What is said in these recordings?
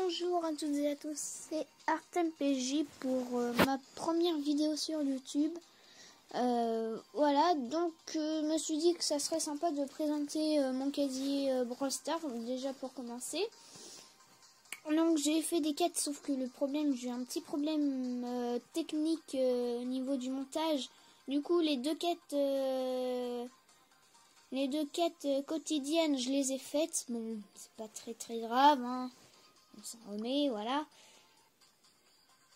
Bonjour à toutes et à tous, c'est ArtemPJ pour ma première vidéo sur YouTube. Voilà, donc je me suis dit que ça serait sympa de présenter mon casier Brawl Stars, déjà pour commencer. Donc j'ai fait des quêtes, sauf que le problème, j'ai un petit problème technique au niveau du montage. Du coup, les deux quêtes quotidiennes, je les ai faites. Bon, c'est pas très grave, hein. On s'en remet, voilà.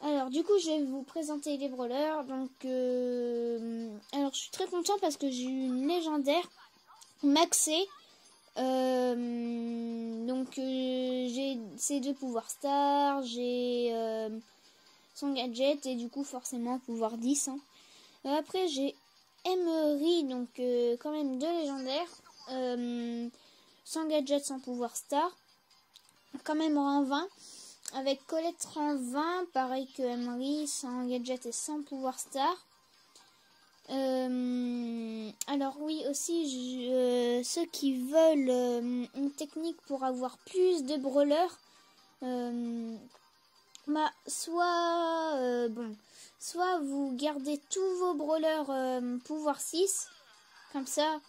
Alors, du coup, je vais vous présenter les brawlers. Donc, alors, je suis très content parce que j'ai eu une légendaire maxée. J'ai ses deux pouvoirs star, j'ai son gadget et du coup, forcément, pouvoir 10. Hein. Après, j'ai Emery, donc quand même deux légendaires. Sans gadget, sans pouvoir star. Quand même rang 20. Avec Colette rang 20, pareil que Emery, sans gadget et sans pouvoir star. Alors oui, aussi, ceux qui veulent une technique pour avoir plus de brawlers, soit vous gardez tous vos brawlers pouvoir 6, comme ça,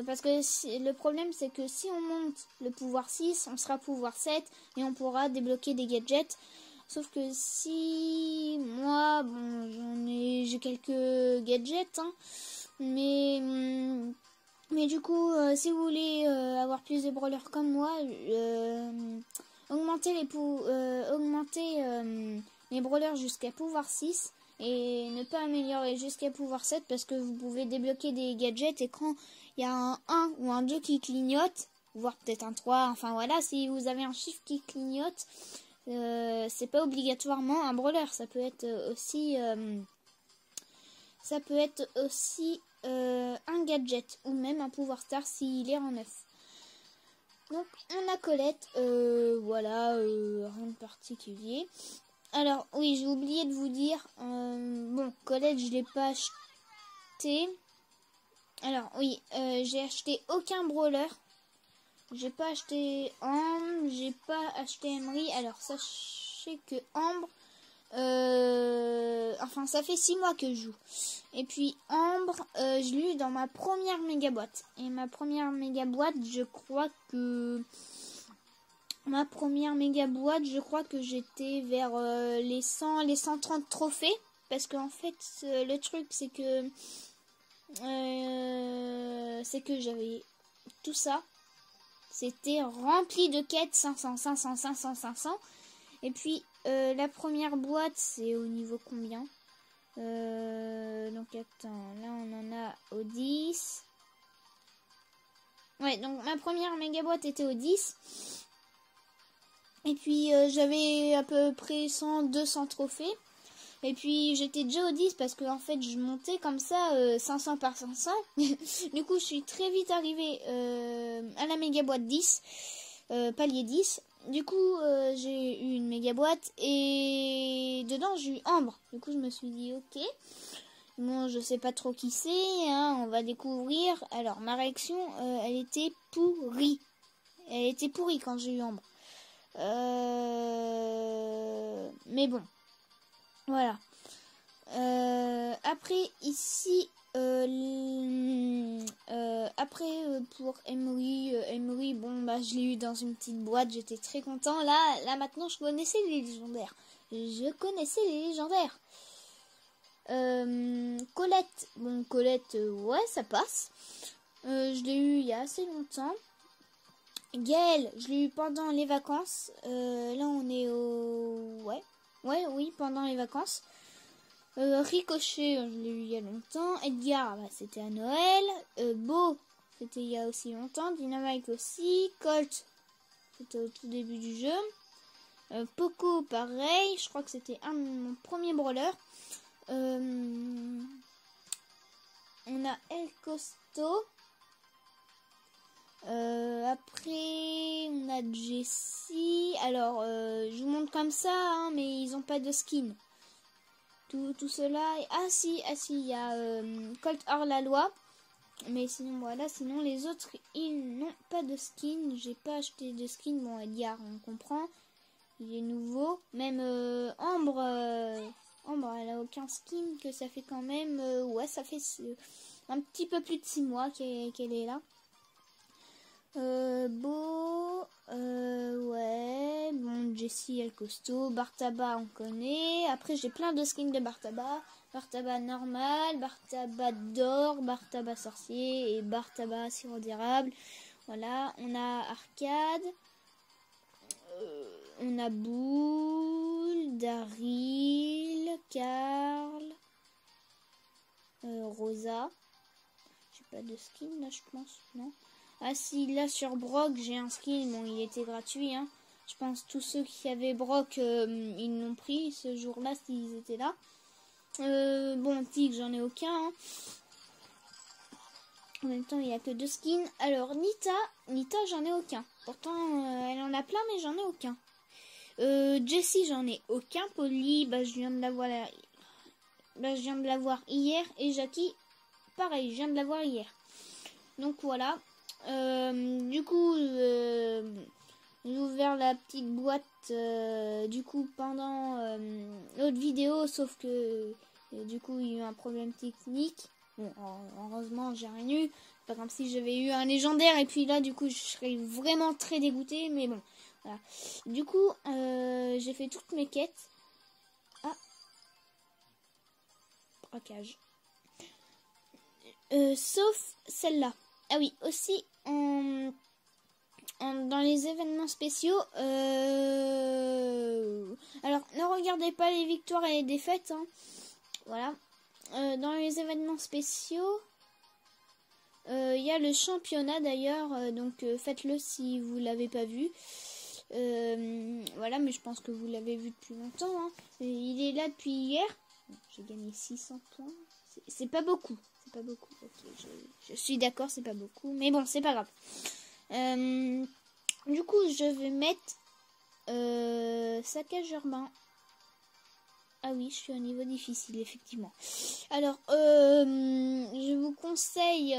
parce que le problème c'est que si on monte le pouvoir 6, on sera pouvoir 7 et on pourra débloquer des gadgets. Sauf que si moi, bon, j'ai quelques gadgets, hein, mais du coup, si vous voulez avoir plus de brawlers comme moi, augmentez les brawlers jusqu'à pouvoir 6 et ne pas améliorer jusqu'à pouvoir 7 parce que vous pouvez débloquer des gadgets et quand il y a un 1 ou un 2 qui clignote, voire peut-être un 3, enfin voilà, si vous avez un chiffre qui clignote, c'est pas obligatoirement un brawler, ça peut être aussi un gadget ou même un pouvoir star s'il est en 9. Donc on a Colette, voilà, rien de particulier. Alors oui, j'ai oublié de vous dire, bon, Colette je l'ai pas acheté. Alors oui, j'ai acheté aucun brawler. J'ai pas acheté Ambre, j'ai pas acheté Emery. Alors sachez que Ambre, enfin ça fait 6 mois que je joue. Et puis Ambre, je l'ai eu dans ma première méga boîte. Et ma première méga boîte, je crois que j'étais vers les 100, les 130 trophées. Parce qu'en fait, le truc c'est que j'avais tout ça. C'était rempli de quêtes, 500, 500, 500, 500. Et puis, la première boîte, c'est au niveau combien? Donc, attends, là, on en a au 10. Ouais, donc, ma première méga boîte était au 10. Et puis, j'avais à peu près 100, 200 trophées. Et puis j'étais déjà au 10 parce que en fait je montais comme ça 500 par 500. Du coup je suis très vite arrivée à la méga boîte 10, palier 10. Du coup j'ai eu une méga boîte et dedans j'ai eu Ambre. Du coup je me suis dit ok, bon je sais pas trop qui c'est, hein, on va découvrir. Alors ma réaction elle était pourrie. Elle était pourrie quand j'ai eu Ambre. Mais bon. Voilà. Après ici, pour Emery, bon bah je l'ai eu dans une petite boîte, j'étais très content. Là maintenant je connaissais les légendaires. Colette, bon Colette, ouais ça passe. Je l'ai eu il y a assez longtemps. Gaël, je l'ai eu pendant les vacances. Là on est au... oui, pendant les vacances. Ricochet, je l'ai eu il y a longtemps. Edgar, bah, c'était à Noël. Beau, c'était il y a aussi longtemps. Dynamite aussi. Colt, c'était au tout début du jeu. Poco, pareil. Je crois que c'était mon premier brawler. On a El Costo. Après, on a Jessie. Alors, je vous montre comme ça, hein, mais ils n'ont pas de skin. Tout cela. Ah si, il y a Colt hors la loi. Mais sinon, voilà. Sinon, les autres, ils n'ont pas de skin. J'ai pas acheté de skin. Bon, Edgar, on comprend. il est nouveau. Même Ambre, Ambre, elle a aucun skin, que ça fait quand même... ouais, ça fait un petit peu plus de 6 mois qu'elle est là. Beau, ouais, bon, Jessie, elle costaud. Bartaba, on connaît. Après, j'ai plein de skins de Bartaba. Bartaba normal, Bartaba d'or, Bartaba sorcier et Bartaba sirop d'érable. Voilà, on a Arcade, on a Boule, Daryl, Carl, Rosa. J'ai pas de skin là, je pense, non? Ah si, là sur Brock, j'ai un skin, bon, il était gratuit, hein. Je pense tous ceux qui avaient Brock, ils l'ont pris ce jour-là, s'ils étaient là. Bon, Tig, j'en ai aucun, hein. En même temps, il n'y a que 2 skins. Alors, Nita, j'en ai aucun. Pourtant, elle en a plein, mais j'en ai aucun. Jessie, j'en ai aucun. Polly, bah, je viens de la voir hier. Et Jackie, pareil, je viens de la voir hier. Donc, voilà. Du coup, j'ai ouvert la petite boîte, du coup, pendant l'autre vidéo. Sauf que, du coup, il y a eu un problème technique. Bon, heureusement, j'ai rien eu. C'est pas comme si j'avais eu un légendaire. Et puis là, du coup, je serais vraiment très dégoûtée. Mais bon, voilà. Du coup, j'ai fait toutes mes quêtes. Ah. Braquage. Sauf celle-là. Ah oui, aussi, dans les événements spéciaux. Alors, ne regardez pas les victoires et les défaites. Hein. Voilà. Dans les événements spéciaux, il y a le championnat d'ailleurs, donc faites-le si vous l'avez pas vu. Voilà, mais je pense que vous l'avez vu depuis longtemps. Hein. Il est là depuis hier. J'ai gagné 600 points. C'est pas beaucoup. C'est pas beaucoup. Okay, je suis d'accord, c'est pas beaucoup. Mais bon, c'est pas grave. Du coup, je vais mettre saccage urbain. Ah oui, je suis au niveau difficile, effectivement. Alors, je vous conseille...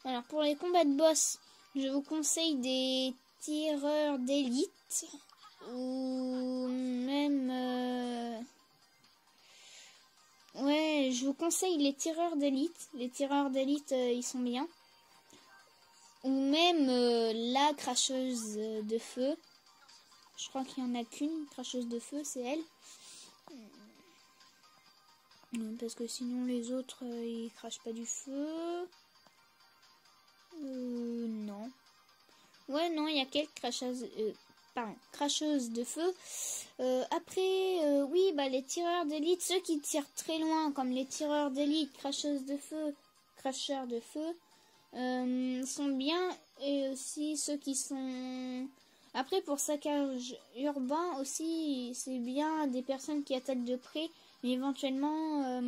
alors, pour les combats de boss, je vous conseille des tireurs d'élite. Ou même... ouais, je vous conseille les tireurs d'élite. Les tireurs d'élite, ils sont bien. Ou même la cracheuse de feu. Je crois qu'il n'y en a qu'une cracheuse de feu, c'est elle. Parce que sinon les autres, ils crachent pas du feu. Non. Ouais, non, il y a quelques cracheuses de feu. Après, oui, bah les tireurs d'élite, ceux qui tirent très loin, comme les tireurs d'élite, cracheuses de feu, cracheurs de feu, sont bien. Et aussi ceux qui sont... Après, pour saccage urbain aussi, c'est bien des personnes qui attaquent de près. Mais éventuellement,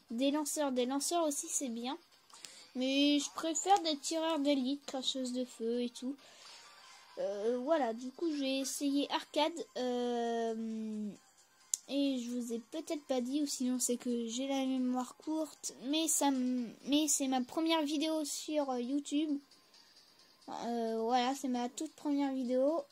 des lanceurs. Des lanceurs aussi, c'est bien. Mais je préfère des tireurs d'élite, cracheuses de feu et tout. Voilà, du coup, j'ai essayé arcade. Et je vous ai peut-être pas dit, ou sinon c'est que j'ai la mémoire courte. Mais c'est ma première vidéo sur YouTube. Voilà, c'est ma toute première vidéo.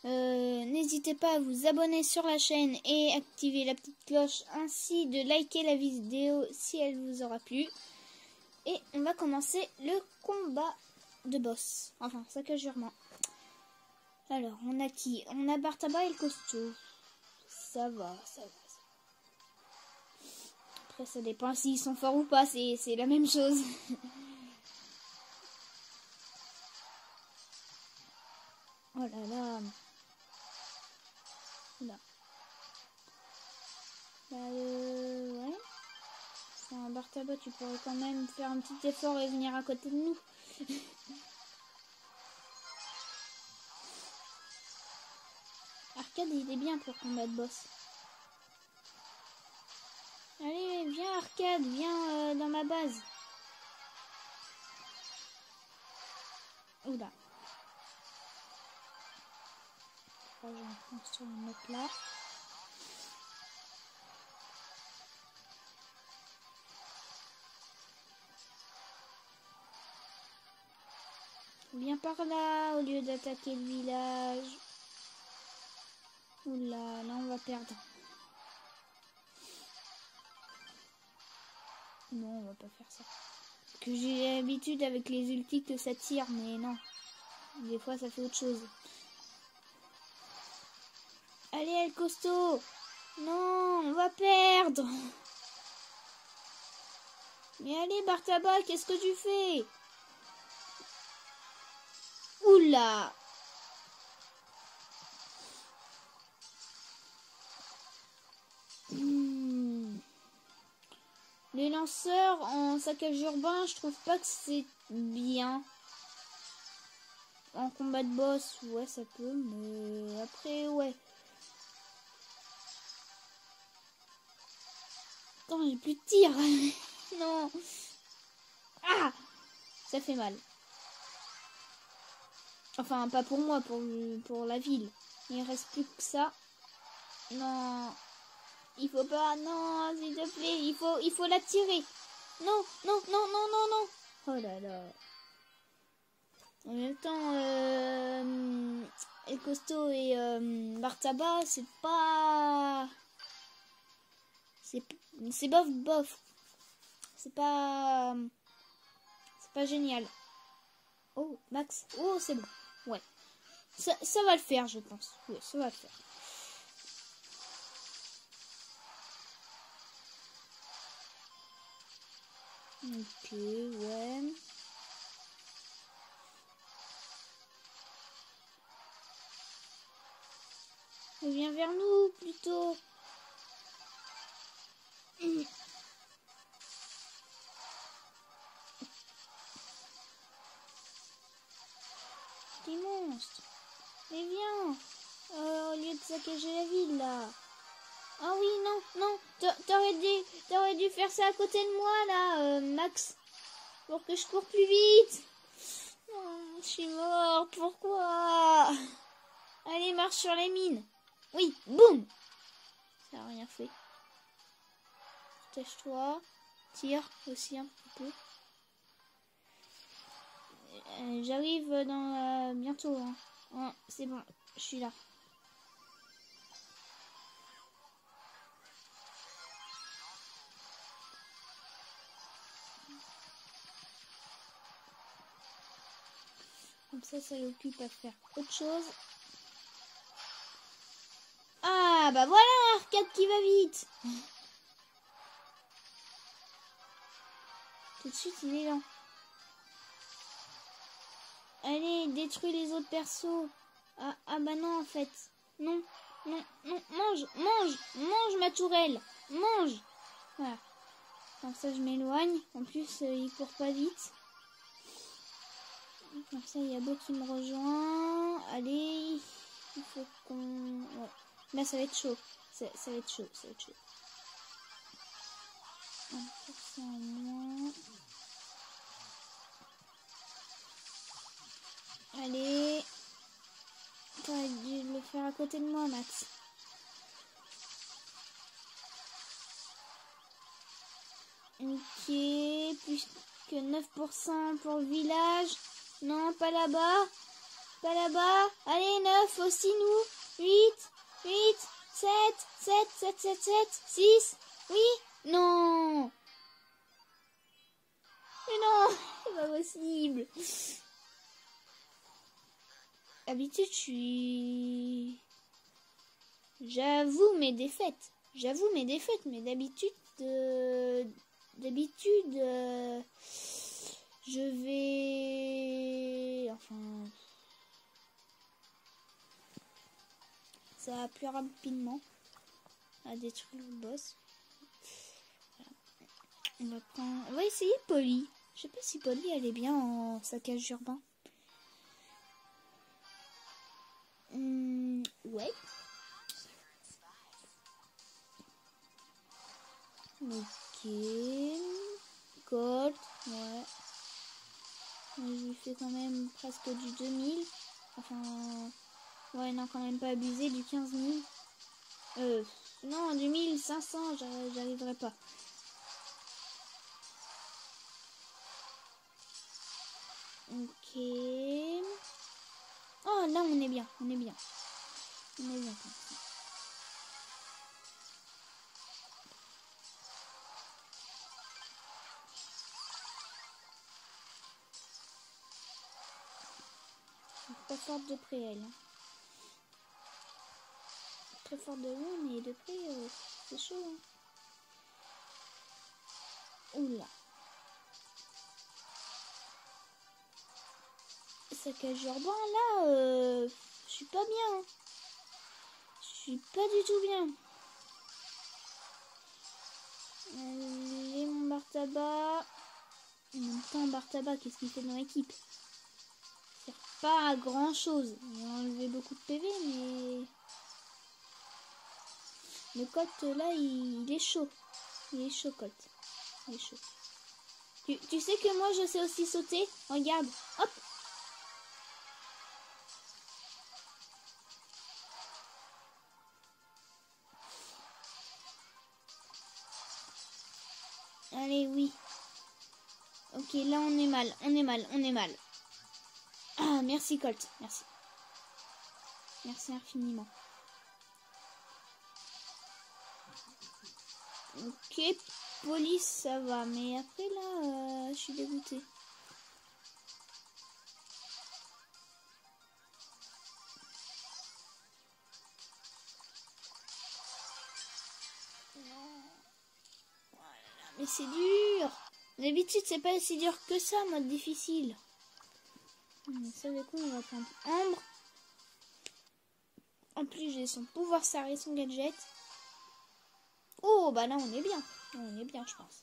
N'hésitez pas à vous abonner sur la chaîne et activer la petite cloche, ainsi de liker la vidéo si elle vous aura plu. Et on va commencer le combat de boss. Enfin, saccage urbain. Alors, on a qui? On a Bartaba et le costaud. Ça va. Après, ça dépend s'ils sont forts ou pas, c'est la même chose. Oh là là. Là. Ouais. C'est un Bartaba, tu pourrais quand même faire un petit effort et venir à côté de nous. Arcade, il est bien pour combattre boss. Allez, viens Arcade, viens dans ma base. Oula. Je vais en construire une autre là. Viens par là au lieu d'attaquer le village. Oula, là on va perdre. Non, on va pas faire ça. Que j'ai l'habitude avec les ultis que ça tire, mais non. Des fois ça fait autre chose. Allez, El Costaud! Non, on va perdre! Mais allez, Bartaba, qu'est-ce que tu fais? Oula! Les lanceurs en saccage urbain, je trouve pas que c'est bien. En combat de boss, ouais, ça peut, mais après, ouais. Attends, j'ai plus de tir. Non. Ah, ça fait mal. Enfin, pas pour moi, pour la ville. Il reste plus que ça. Non. Il faut pas, non, s'il te plaît, il faut la tirer. Non, non, non, non, non, non. Oh là là. En même temps, El Costaud et Bartaba, c'est pas... C'est bof, bof. C'est pas génial. Oh, Max. Oh, c'est bon. Ouais. Ça va le faire, je pense. Oui, ça va le faire. Ok, ouais. Viens vers nous, plutôt. Des monstres. Mais viens. Au lieu de saccager la ville, là. Ah oui, non, non. T'aurais dû faire ça à côté de moi, là, Max. Pour que je cours plus vite. Oh, je suis mort. Pourquoi? Allez, marche sur les mines. Oui, boum. Ça n'a rien fait. Protège-toi. Tire aussi un petit peu. J'arrive dans bientôt. Hein. Oh, c'est bon, je suis là. Comme ça l'occupe à faire autre chose. Ah, bah voilà un arcade qui va vite. Tout de suite, il est lent. Allez, détruis les autres persos. Ah bah non, en fait. Non, non, non, mange, mange, mange ma tourelle. Mange. Voilà. Comme ça, je m'éloigne. En plus, il court pas vite. Comme ça, il y a Beau qui me rejoint. Allez, il faut qu'on... Ouais. Là, ça va être chaud. Ça va être chaud, ça va être chaud. 1% en moins. Allez. T'aurais dû le faire à côté de moi, Max. Ok, plus que 9% pour le village. Non, pas là-bas. Pas là-bas. Allez, 9 aussi, nous. 8, 7, 6. Oui. Non. Mais non, c'est pas possible. D'habitude, j'avoue mes défaites. Mais d'habitude, je vais... Enfin... Ça va plus rapidement à détruire le boss. Voilà. On va essayer Polly. Je sais pas si Polly elle est bien en saccage urbain. Ouais. Ok. Gold. Ouais. Je lui fais quand même presque du 2000. Enfin... Ouais, non, quand même pas abusé, du 15 000. Non, du 1500, j'arriverai pas. Ok. on est bien. On est bien. On est bien comme ça. Pas forte de près, elle. Hein. Très forte de loin, mais de près, c'est chaud. Hein. Oula. Saccage urbain, là, je suis pas bien. Hein. Je suis pas du tout bien. Allez, mon bar tabac. En même temps, bar tabac, qu'est-ce qu'il fait dans l'équipe? Il sert pas à grand chose. Il a enlevé beaucoup de PV, mais le Colt là, il est chaud. Il est chaud, Colt. Il est chaud. Tu sais que moi, je sais aussi sauter. Regarde. Hop. Allez, oui. Ok, là, on est mal. On est mal. On est mal. Ah, merci, Colt. Merci. Merci infiniment. Ok, police, ça va. Mais après, là, je suis dégoûtée. Non. Voilà, mais c'est dur. D'habitude, c'est pas si dur que ça, mode difficile. Mais ça, du coup, on va prendre Ambre. En plus, j'ai son pouvoir serrer, son gadget. Oh, bah là, on est bien. On est bien, je pense.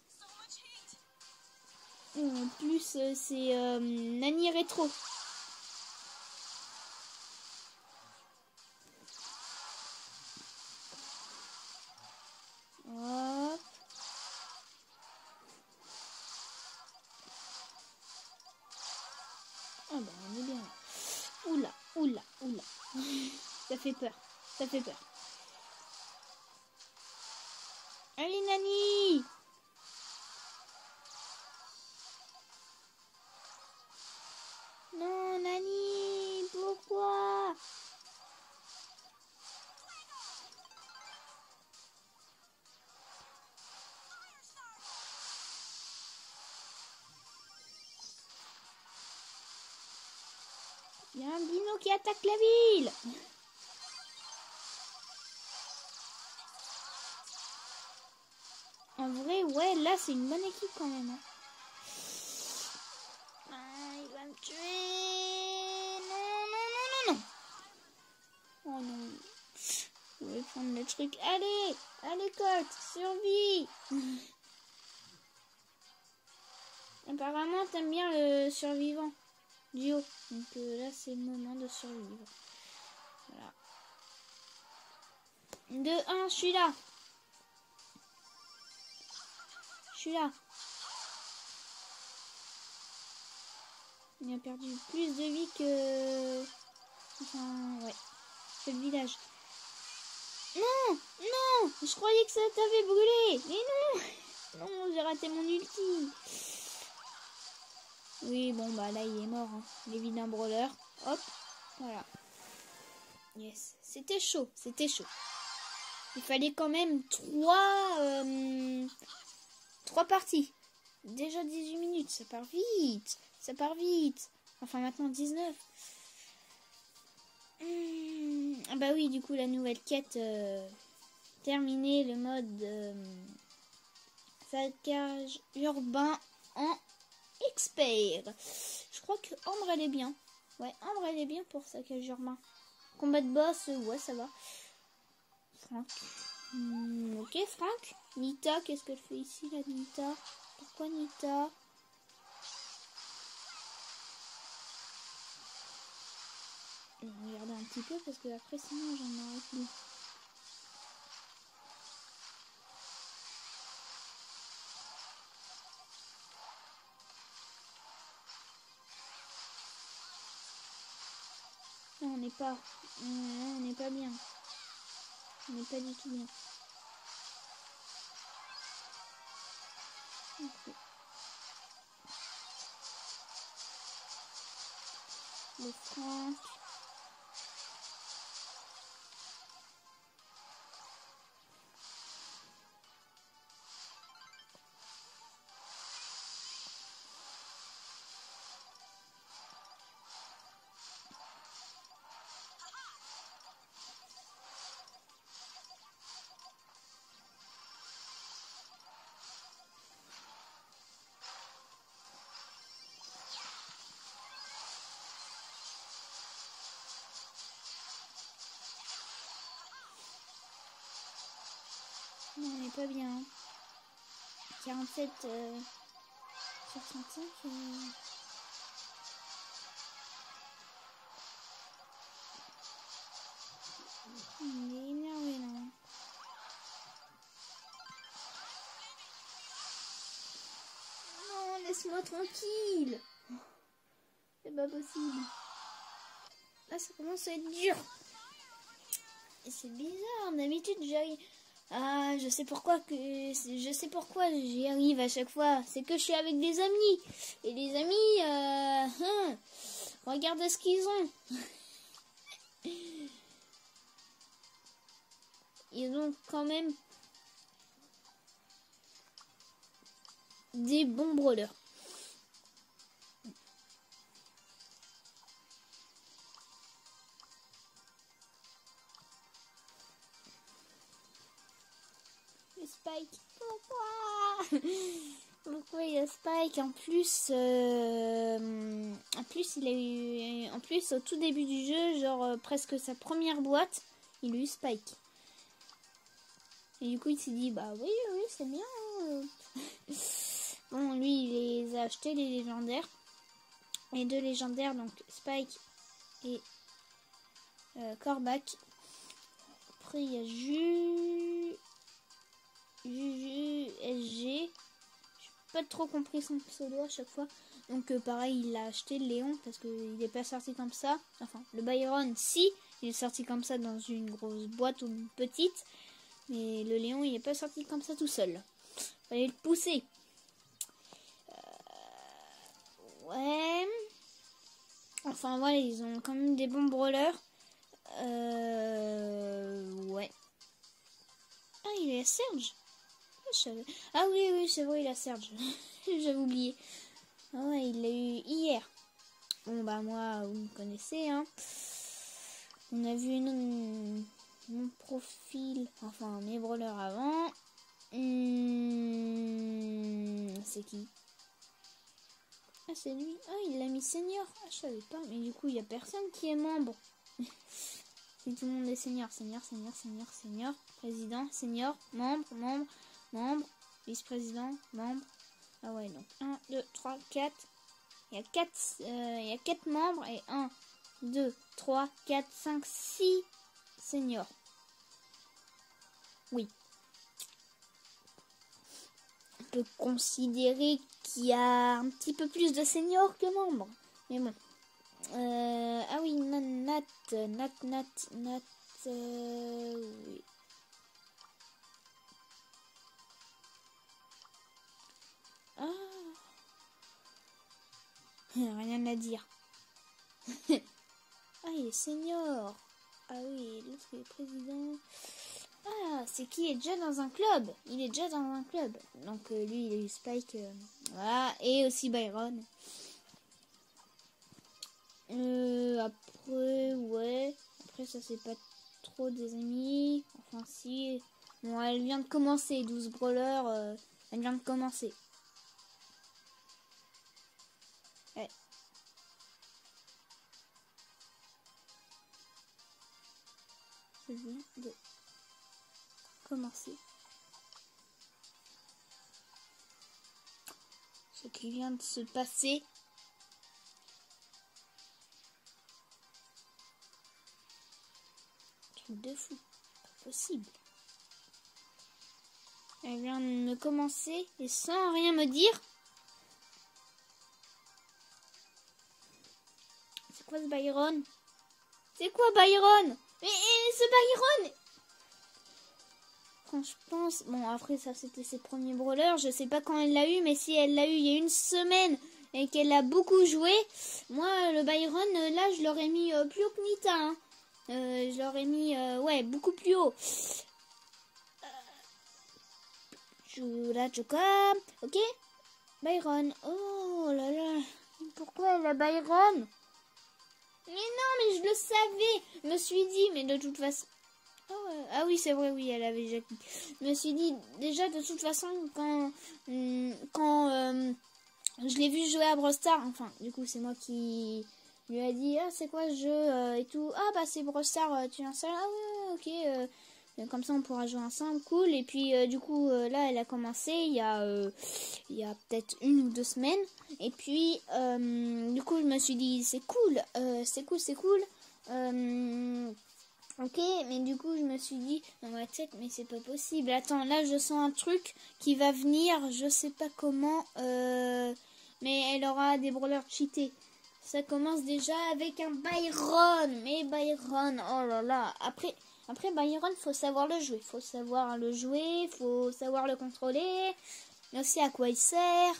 En plus, c'est Nani Rétro. Hop. Ah bah, on est bien. Oula, oula, oula. Ça fait peur. Ça fait peur. Allez, Nani! Non, Nani, pourquoi? Il y a un dino qui attaque la ville. En vrai, ouais, là, c'est une bonne équipe quand même. Hein. Ah, il va me tuer. Non, non, non, non, non. Oh non. Je vais prendre le truc. Allez, allez, Colt, survie. Apparemment, t'aimes bien le survivant du haut. Donc là, c'est le moment de survivre. Voilà. 2-1, je suis là. Je suis là. Il a perdu plus de vie que... Enfin, ouais. Que le village. Non, non, je croyais que ça t'avait brûlé. Mais non. Non, j'ai raté mon ulti. Oui, bon, bah là, il est mort. Hein. Il est vilain brawler. Hop, voilà. Yes, c'était chaud, c'était chaud. Il fallait quand même 3 parties. Déjà 18 minutes, ça part vite. Ça part vite. Enfin, maintenant 19. Ah bah oui, du coup, la nouvelle quête terminée, le mode saccage urbain en expert. Je crois que Ambre, elle est bien. Ouais, Ambre, elle est bien pour saccage urbain. Combat de boss, ouais, ça va. Franck. Ok, Franck. Nita, qu'est-ce qu'elle fait ici, la Nita? Pourquoi Nita? Je vais regarder un petit peu parce que après, sinon, j'en aurais plus. Non, on n'est pas. On n'est pas bien. On n'est pas du tout bien. Okay. Le Franck. pas bien. 47 sur 35. Il est énervé là. Non, laisse-moi tranquille. C'est pas possible. Là, ça commence à être dur. Et c'est bizarre. D'habitude, j'arrive. Ah, je sais pourquoi j'y arrive à chaque fois. C'est que je suis avec des amis. Et les amis, regarde ce qu'ils ont. Ils ont quand même des bons brawlers. Le Spike, pourquoi il y a Spike? En plus, il a eu, en plus au tout début du jeu, genre presque sa première boîte, il a eu Spike. Et du coup, il s'est dit, bah oui, c'est bien. Bon, lui, il les a achetés, les légendaires. Les 2 légendaires, donc Spike et Corbac. Après, il y a Juju, SG. J'ai pas trop compris son pseudo à chaque fois. Donc, pareil, il a acheté le Léon parce qu'il n'est pas sorti comme ça. Enfin, le Byron, si, il est sorti comme ça dans une grosse boîte ou une petite. Mais le Léon, il n'est pas sorti comme ça tout seul. Fallait le pousser. Ouais. Enfin, voilà, ils ont quand même des bons brawlers. Ouais. Ah, il est à Serge. Ah oui, c'est vrai, il a Serge. J'avais oublié. Ah ouais, il l'a eu hier. Bon, bah moi, vous me connaissez, hein. On a vu mon profil, enfin mes brawlers avant. C'est qui? Ah, c'est lui. Ah, il l'a mis senior. Ah, je savais pas. Mais du coup, il y a personne qui est membre. Si tout le monde est senior, senior, président, senior, membre, vice-président, membre. Ah ouais, donc 1, 2, 3, 4. Il y a 4 membres et 1, 2, 3, 4, 5, 6 seniors. Oui. On peut considérer qu'il y a un petit peu plus de seniors que membres. Mais bon. Ah oui, Nat, oui. Ah. Rien à dire. Ah, il est senior. Ah oui, l'autre il est président. Ah, c'est qui est déjà dans un club. Il est déjà dans un club. Donc lui, il a eu Spike. Voilà. Et aussi Byron. Après, ouais. Après, ça, c'est pas trop des amis. Enfin, si. Bon, elle vient de commencer. 12 brawlers. Elle vient de commencer. Ouais. Je viens de commencer. Ce qui vient de se passer. Truc de fou. Pas possible. Elle vient de me commencer et sans rien me dire. C'est quoi ce Byron? C'est quoi Byron? Mais ce Byron! Quand je pense... Bon, après, ça, c'était ses premiers brawlers. Je sais pas quand elle l'a eu, mais si elle l'a eu il y a une semaine et qu'elle a beaucoup joué, moi, le Byron, là, je l'aurais mis plus haut que Nita. Hein. Je l'aurais mis, ouais, beaucoup plus haut. Ok? Byron. Oh là là. Pourquoi elle a Byron? Mais non, mais je le savais. Je me suis dit, mais de toute façon... Ah oui, c'est vrai, oui, elle avait déjà dit. Je me suis dit, déjà, de toute façon, quand je l'ai vu jouer à Brawl Stars, enfin, du coup, c'est moi qui lui a dit, ah, c'est quoi ce jeu et tout. Ah, bah, c'est Brawl Stars, tu l'installes. Ah ouais, ok. Comme ça, on pourra jouer ensemble, cool. Et puis, du coup, là, elle a commencé il y a peut-être 1 ou 2 semaines. Et puis, du coup, je me suis dit, c'est cool, c'est cool. Ok, mais du coup, je me suis dit dans ma tête, mais c'est pas possible. Attends, là, je sens un truc qui va venir, je sais pas comment, mais elle aura des brawlers cheatés. Ça commence déjà avec un Byron. Mais Byron, oh là là. Après Byron, faut savoir le jouer. Faut savoir le contrôler. Mais aussi à quoi il sert.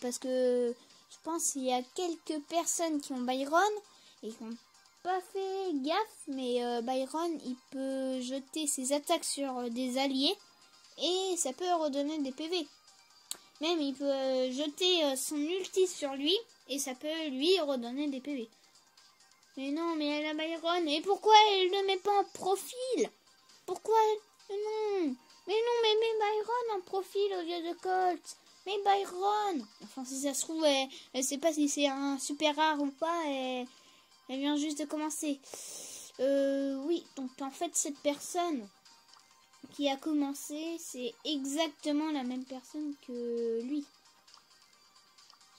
Parce que je pense qu'il y a quelques personnes qui ont Byron et qui n'ont pas fait gaffe. Mais Byron, il peut jeter ses attaques sur des alliés. Et ça peut redonner des PV. Même il peut jeter son ulti sur lui. Et ça peut lui redonner des PV. Mais non, mais elle a Byron. Et pourquoi elle ne met pas en profil? Pourquoi elle... Non. Mais Byron en profil au lieu de Colt. Mais Byron. Enfin, si ça se trouve, elle sait pas si c'est un super rare ou pas. Elle vient juste de commencer. Oui, donc en fait, cette personne qui a commencé, c'est exactement la même personne que lui.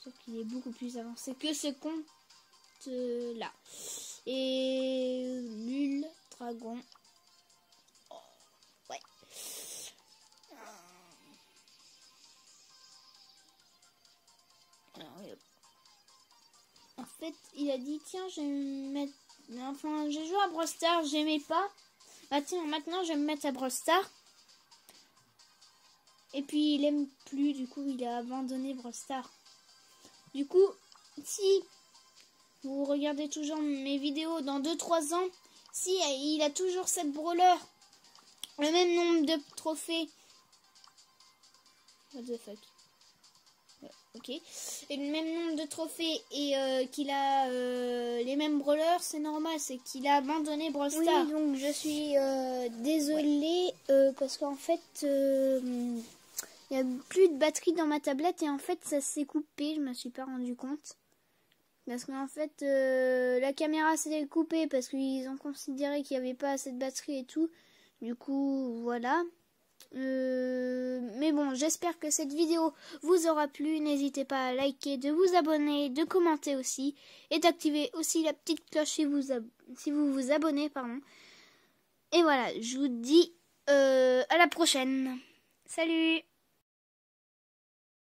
Sauf qu'il est beaucoup plus avancé que ce compte là. Et nul dragon. Oh, ouais. Alors, en fait, il a dit tiens, je vais me mettre. Enfin, j'ai joué à Brawl Stars, j'aimais pas. Bah tiens, maintenant je vais me mettre à Brawl Stars. Et puis il aime plus, du coup il a abandonné Brawl Stars. Du coup, si vous regardez toujours mes vidéos dans 2-3 ans, si il a toujours 7 brawlers, le même nombre de trophées. What the fuck? Ok. Et le même nombre de trophées et qu'il a les mêmes brawlers, c'est normal, c'est qu'il a abandonné Brawl Stars. Oui, donc je suis désolée parce qu'en fait, il n'y a plus de batterie dans ma tablette et en fait ça s'est coupé, je me suis pas rendu compte. Parce qu'en fait la caméra s'est coupée parce qu'ils ont considéré qu'il n'y avait pas assez de batterie et tout. Du coup voilà. Mais bon, j'espère que cette vidéo vous aura plu. N'hésitez pas à liker, de vous abonner, de commenter aussi. Et d'activer aussi la petite cloche si vous vous abonnez, pardon. Et voilà, je vous dis à la prochaine. Salut!